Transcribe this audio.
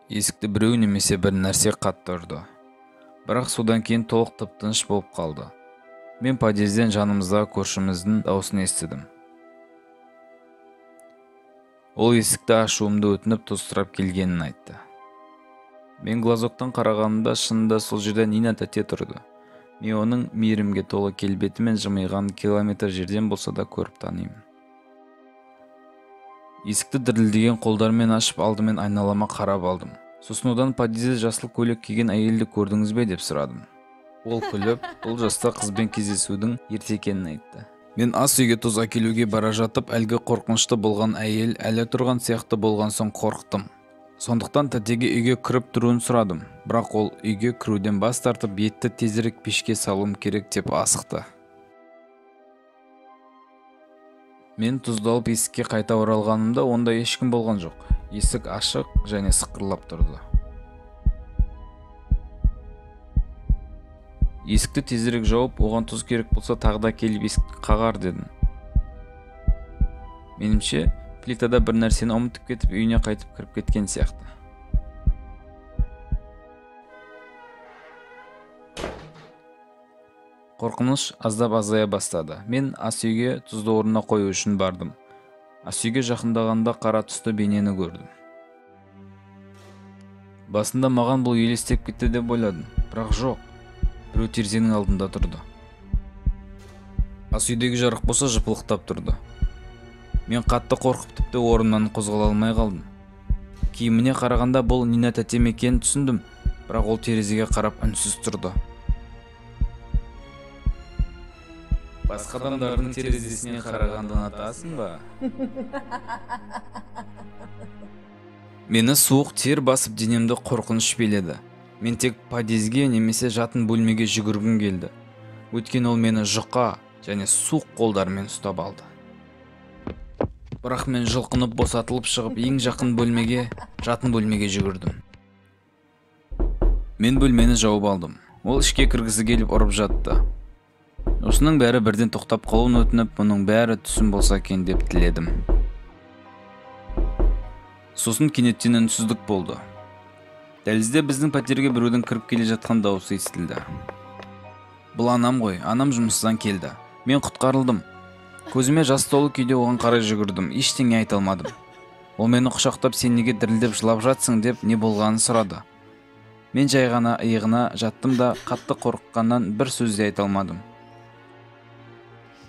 Есікті біреу немесе бір нәрсе қатты ұрды. Бірақ содан кейін толық тып-тыныш болып қалды. Мен подъезден жанымыздағы көршіміздің дауысын естідім. Ол есікті ашуымды өтініп тостырап келгенін айтты. Мен глазоктан қарағанымда шынында сол жерде Нина тәте тұрды. Мен оның мейірімге толы келбеті мен жымиған километр жерден болса да көріп танимын. Есікті дірілдеген қолдармен ашып алдымен айналама қарап алдым. Сосын одан подъезде жасыл көйлек киген әйелді көрдіңіз бе деп сұрадым. Ол күліп, бұл жаста қызбен кездесудің ерте екенін айтты. Мен ас үйге тұз әкелуге бара жатып, әлгі қорқынышты болған әйел әлі тұрған сияқты болған соң қорықтым. Сондықтан тәтеге үйге кіріп тұруын сұрадым. Бірақ ол үйге кіруден бас тартып, етті тезірек пешке салуым керек деп асықты. Мен тұзды алып есікке қайта оралғанымда онда ешкім болған жоқ. Есік ашық және сықырлап тұрды. Есікті тезірек жауып, оған тұз керек болса тағы да келіп есікті қағар дедім. Менімше, плитада бір нәрсені ұмытып кетіп, үйіне қайтып кіріп кеткен сияқты. Қорқыныш аздап азая бастады. Мен ас үйге тұзды орнына қою үшін бардым. Ас үйге жақындағанда қара түсті бейнені көрдім. Басында маған бұл елестеп кетті деп ойладым, бірақ жоқ. Біреу терезенің алдында тұрды. Ас үйдегі жарық болса жыпылықтап тұрды. Мен қатты қорқып тіпті орнымнан қозғала алмай қалдым. Киіміне қарағанда бұл Нина тәтем екенін түсіндім, бірақ ол терезеге қарап үнсіз тұрды. Басқа адамдардың терезесіне қарағанды ұнатасың ба? Мені суық тер басып денемді қорқыныш биледі. Мен тек подъезге немесе жатын бөлмеге жүгіргім келді. Өйткені ол мені жұқа және суық қолдармен ұстап алды. Бірақ мен жұлқынып босатылып шығып, ең жақын бөлмеге, жатын бөлмеге жүгірдім. Мен бөлмені жауып алдым. Ол ішке кіргісі келіп ұрып жатты. Осының бәрі бірден тоқтап қалуын өтініп, мұның бәрі түсім болса екен деп тіледім. Сосын кенеттен үнсіздік болды. Дәлізде біздің пәтерге біреудің кіріп келе жатқан дауысы естілді. Бұл анам ғой, анам жұмыстан келді. Мен құтқарылдым. Көзіме жас толы күйде оған қарай жүгірдім, ештеңе айта алмадым. Ол мені құшақтап, сен неге дірілдеп жылап жатсың деп не болғанын сұрады. Мен жай ғана иығына жаттым да қатты қорыққаннан бір сөз де айта алмадым.